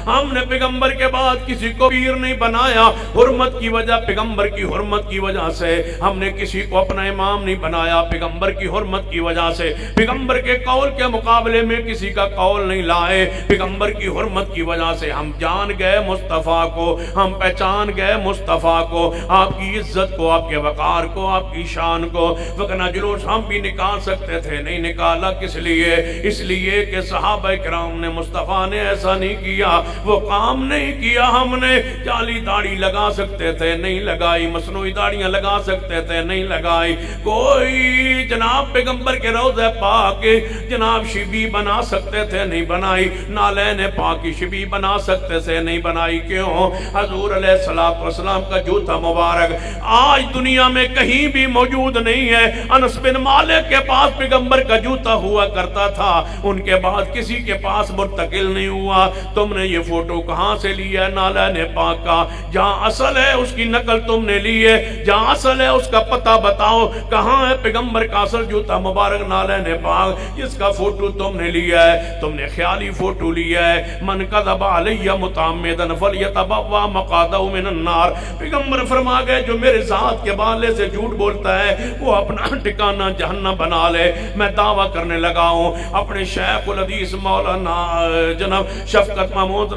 ہم نے پیغمبر کے بعد کسی کو پیر نہیں بنایا، حرمت کی وجہ، پیغمبر کی حرمت کی وجہ سے ہم نے کسی کو اپنا امام نہیں بنایا، پیغمبر کی حرمت کی وجہ سے پیغمبر کے قول کے مقابلے میں کسی کا قول نہیں لائے، پیغمبر کی حرمت کی وجہ سے ہم جان گئے مصطفیٰ کو، ہم پہچان گئے مصطفیٰ کو، آپ کی عزت کو، آپ کے وقار کو، آپ کی شان کو۔ وگرنہ جلوس ہم بھی نکال سکتے تھے، نہیں نکالا، کس لیے؟ اس لیے کہ صحابہ کرام نے، مصطفیٰ نے ایسا نہیں کیا، وہ کام نہیں کیا۔ ہم نے جعلی داڑھی لگا سکتے تھے، نہیں لگائی، مصنوعی داڑیاں لگا سکتے تھے، نہیں لگائی، کوئی جناب پیغمبر کے روضہ پاک جناب شبی بنا سکتے تھے، نہیں بنائی، نالین پاک کی شبی بنا سکتے تھے، نہیں بنائی۔ کیوں؟ حضور علیہ السلام کا جوتا مبارک آج دنیا میں کہیں بھی موجود نہیں ہے۔ انس بن مالک کے پاس پیغمبر کا جوتا ہوا کرتا تھا، ان کے بعد کسی کے پاس منتقل نہیں ہوا۔ تم نے یہ فوٹو کہاں سے لی ہے؟ نالین پاک کا، جہاں اصل ہے اس کی نقل تم نے لی ہے، جہاں اصل ہے اس کا پتہ بتاؤ کہاں ہے؟ پیغمبر کا اصل جوتا مبارک نالین پاک، جس کا فوٹو تم نے لیا ہے، تم نے خیالی فوٹو لیا ہے۔ من کذب علی متعمدا فلیتبوا مقعدہ من النار، پیغمبر فرما گئے جو میرے ذات کے بارے سے جھوٹ بولتا ہے وہ اپنا ٹھکانہ جہنم بنا لے۔ میں دعویٰ کرنے لگا ہوں اپنے شیخ الحدیث مولانا جناب شفقت محمود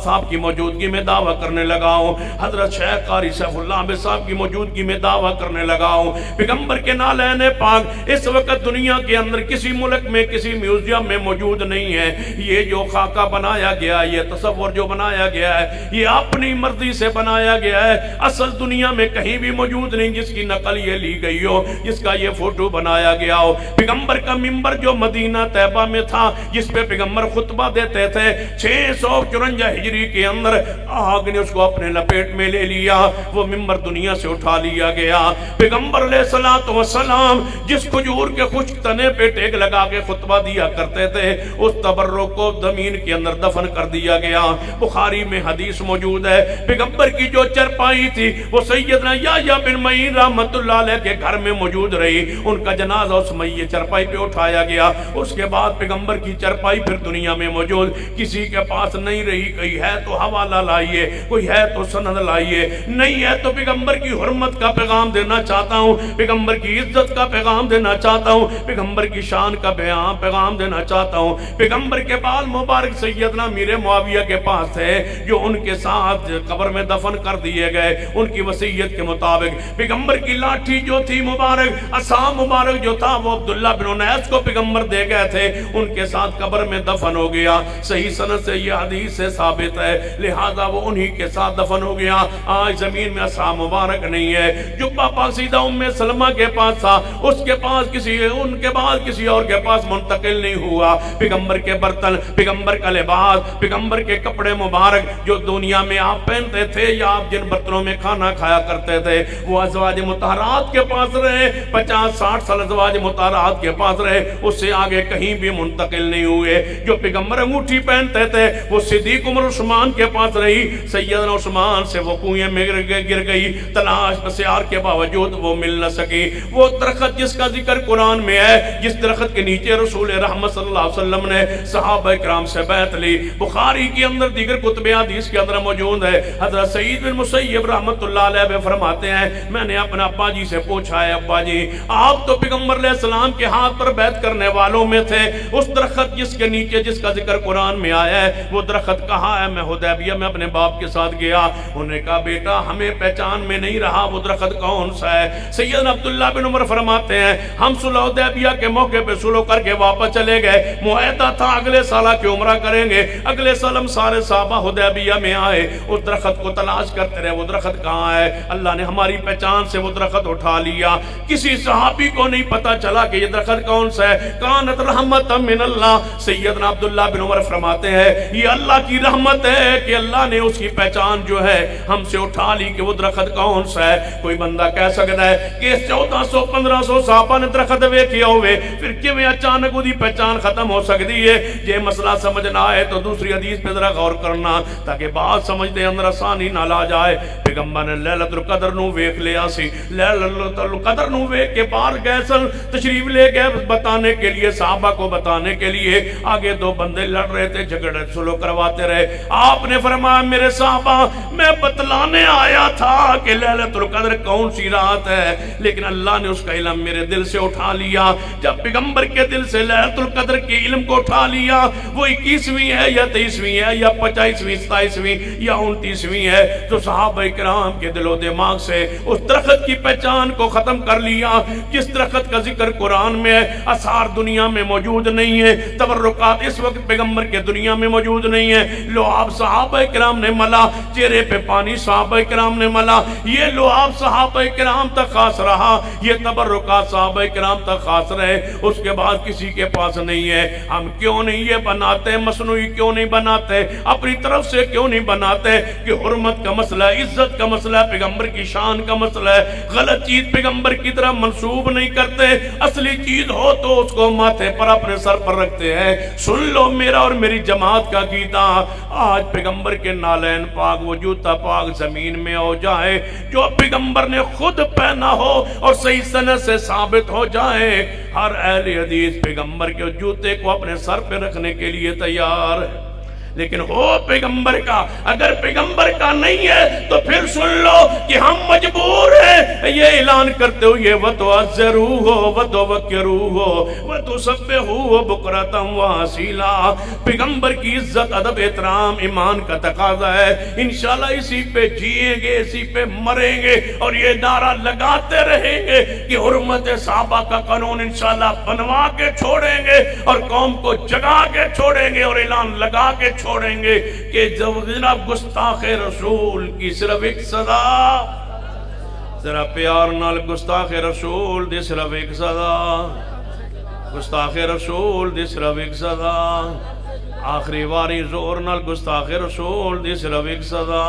صاحب کی موجودگی میں دعویٰ کرنے لگا ہوں، حضرت شیخ قاری سیف اللہ عامر صاحب کی موجودگی میں دعویٰ کرنے لگا ہوں، پیغمبر کے نالین پاک اس وقت دنیا کے اندر کسی ملک میں، کسی میوزیم میں موجود نہیں ہے۔ یہ جو خاکہ بنایا گیا، یہ تصور جو بنایا گیا ہے، یہ اپنی مرضی سے بنایا گیا ہے، اصل دنیا میں کہیں بھی موجود نہیں جس کی نقل یہ لی گئی ہو، جس کا یہ فوٹو بنایا گیا ہو۔ پیغمبر کا منبر جو مدینہ طیبہ میں تھا، جس پہ پیغمبر خطبہ دیتے تھے، 654 ہجری کے اندر آگ نے اس کو اپنے لپیٹ میں لے لیا، وہ منبر دنیا سے اٹھا لیا گیا۔ پیغمبر علیہ السلام جس کھجور کے خشک تنے پہ ٹیک لگا کے خطبہ دیا کرتے تھے، اس تبرک کو زمین کے اندر دفن کر دیا گیا۔ بخاری میں حدیث موجود ہے، پیغمبر کی جو چرپائی تھی وہ سیدنا یحییٰ بن معین رحمت اللہ علیہ کے گھر میں موجود رہی، ان کا جنازہ اس میت چرپائی پہ اٹھایا گیا۔ اس کے بعد پیغمبر کی چرپائی پھر دنیا میں موجود کسی کے پاس نہیں رہی۔ کوئی ہے تو حوالہ لائیے، کوئی ہے تو سند لائیے، نہیں ہے تو پیغمبر کی حرمت کا پیغام دینا چاہتا ہوں، پیغمبر کی عزت کا پیغام دینا چاہتا ہوں، پیغمبر کی شان کا پیغام دینا چاہتا ہوں۔ پیغمبر کے بال مبارک سیدنا امیر معاویہ کے پاس تھے، جو ان کے ساتھ قبر میں دفن کر دیے گئے ان کی وصیت کے مطابق۔ پیغمبر کی لاٹھی جو تھی مبارک، عصا مبارک جو تھا، وہ عبداللہ بن انیس کو پیغمبر دے گئے تھے، ان کے ساتھ قبر میں دفن ہو گیا۔ صحیح سند سے یہ حدیث سے ثابت ہے، لہذا وہ انہی کے ساتھ دفن ہو گیا۔ آج زمین میں عصا مبارک نہیں ہے۔ جبہ پاسیدہ ام سلمہ کے پاس تھا، اس کے پاس ان کے بعد کسی اور کے پاس منتقل نہیں ہوا۔ پیغمبر کے برتن، پیغمبر کا لباس، پیغمبر کے کپڑے مبارک جو دنیا میں آپ پہنتے تھے یا آپ جن برتنوں میں کھانا کھایا کرتے تھے، وہ ازواج مطہرات کے پاس رہے، 50-60 سال ازواج مطہرات کے پاس رہے، اس سے آگے کہیں بھی منتقل نہیں ہوئے۔ جو پیغمبر انگوٹھی پہنتے تھے وہ صدیق عمر عثمان کے پاس رہی، سیدنا عثمان سے وہ کنویں میں گر گئی، تلاش بسیار کے باوجود وہ مل نہ سکی۔ وہ درخت جس کا ذکر قرآن میں ہے، جس درخت کے نیچے رسول رحمت صلی اللہ علیہ وسلم نے صحابہ کرام سے بیعت لی، بخاری کے اندر دیگر کتب حدیث کے اندر موجود ہے۔ حضرت سعید بن مسیب رحمت اللہ علیہ فرماتے ہیں، میں نے اپنے ابا جی سے پوچھا ہے، ابا جی آپ تو پیغمبر علیہ السلام کے ہاتھ پر بیعت کرنے والوں میں تھے، اس درخت جس کے نیچے جس کا ذکر قرآن میں آیا ہے وہ درخت کہاں ہے؟ میں حدیبیہ میں اپنے باپ کے ساتھ گیا، انہوں نے کہا بیٹا ہمیں پہچان میں نہیں رہا وہ درخت کون سا ہے۔ سیدنا عبداللہ بن عمر فرماتے ہیں، ہم صلح حدیبیہ کے موقع پہ صلح کر کے واپس چلے گئے، معاہدہ تھا اگلے سالہ کی عمرہ کریں گے، اگلے سال ہم سارے صحابہ حدیبیہ میں آئے، اس درخت کو تلاش کرتے رہے، وہ درخت کہاں ہے؟ اللہ نے ہماری پہچان سے وہ درخت اٹھا لیا۔ کسی صحابی کو نہیں پتا چلا کہ یہ درخت کون سا ہے۔ کانت رحمت من اللہ، سیدنا عبداللہ بن عمر فرماتے ہیں یہ اللہ کی رحمت ہے کہ اللہ نے اس کی پہچان جو ہے ہم سے اٹھا لی کہ وہ درخت کون سا ہے۔ کوئی بندہ کہہ سکتا ہے کہ 1400-1500 صحابہ نے درخت ویکھیا ہوئے، پھر کیویں اچانک وہ دی پہچان ختم ہو سکتی ہے؟ یہ مسئلہ سمجھنا ہے تو دوسری حدیث پہ ذرا غور کرنا تاکہ بات سمجھتے اندر آسانی نہ لا جائے۔ پیغمبر نے لیلۃ القدر نو ویکھ لیا سی، لیلۃ القدر نو ویکھ کے باہر گئے سن، تشریف لے گئے بتانے کے لیے، صحابہ کو بتانے کے لیے۔ آگے دو بندے لڑ رہے تھے، جھگڑے سلو کرواتے فرماتے رہے. آپ نے فرمایا میرے صحابہ میں بتلانے آیا تھا کہ لیلۃ القدر کون سی رات ہے, لیکن اللہ نے اس کا علم میرے دل سے اٹھا لیا. جب پیغمبر کے دل سے لیلۃ القدر کے علم کو اٹھا لیا, وہ 21ویں ہے یا 23ویں ہے یا 25ویں 27ویں یا 29ویں ہے, تو صحابہ کرام کے دل و دماغ سے اس درخت کی پہچان کو ختم کر لیا جس درخت کا ذکر قرآن میں ہے, آثار دنیا میں موجود نہیں ہے, تبرکات اس وقت پیغمبر کے دنیا میں موجود نہیں ہے. لعاب صحابہ کرام نے ملا, چہرے پہ پانی صحابہ کرام نے ملا, یہ لعاب صحابہ کرام تک خاص رہا, یہ تبرکات صحابہ کرام تک خاص رہے, اس کے بعد کسی کے پاس نہیں ہے. ہم کیوں نہیں یہ بناتے, مصنوعی کیوں نہیں بناتے, اپنی طرف سے کیوں نہیں بناتے کہ حرمت کا مسئلہ ہے, عزت کا مسئلہ ہے, پیغمبر کی شان کا مسئلہ ہے, غلط چیز پیغمبر کی طرح منسوب نہیں کرتے, اصلی چیز ہو تو اس کو ماتھے پر اپنے سر پر رکھتے ہیں. سن لو میرا اور میری جماعت کا عقیدہ, آج پیغمبر کے نالین پاک, وہ جوتا پاک زمین میں ہو جائے جو پیغمبر نے خود پہنا ہو اور صحیح سند سے ثابت ہو جائے, ہر اہل حدیث پیغمبر کے جوتے کو اپنے سر پہ رکھنے کے لیے تیار ہے, لیکن ہو پیغمبر کا. اگر پیغمبر کا نہیں ہے تو پھر سن لو کہ ہم مجبور ہیں یہ اعلان کرتے ہوئے وَتُعَزِّرُوهُ وَتُوَقِّرُوهُ وَتُسَبِّحُوهُ بُكْرَةً وَأَصِيلًا. پیغمبر کی عزت, ادب, احترام ایمان کا تقاضا ہے. انشاءاللہ اسی پہ جیئیں گے, اسی پہ مریں گے, اور یہ نعرہ لگاتے رہیں گے کہ حرمت صحابہ کا قانون انشاءاللہ بنوا کے چھوڑیں گے اور قوم کو جگا کے چھوڑیں گے اور اعلان لگا کے چھوڑیں گے کہ جب جناب گستاخ رسول کی صرف ایک صدا, ذرا پیار نال گستاخ رسول دی صرف ایک صدا, گستاخ رسول دی صرف ایک صدا, آخری واری زور نال گستاخ رسول دی صرف ایک صدا.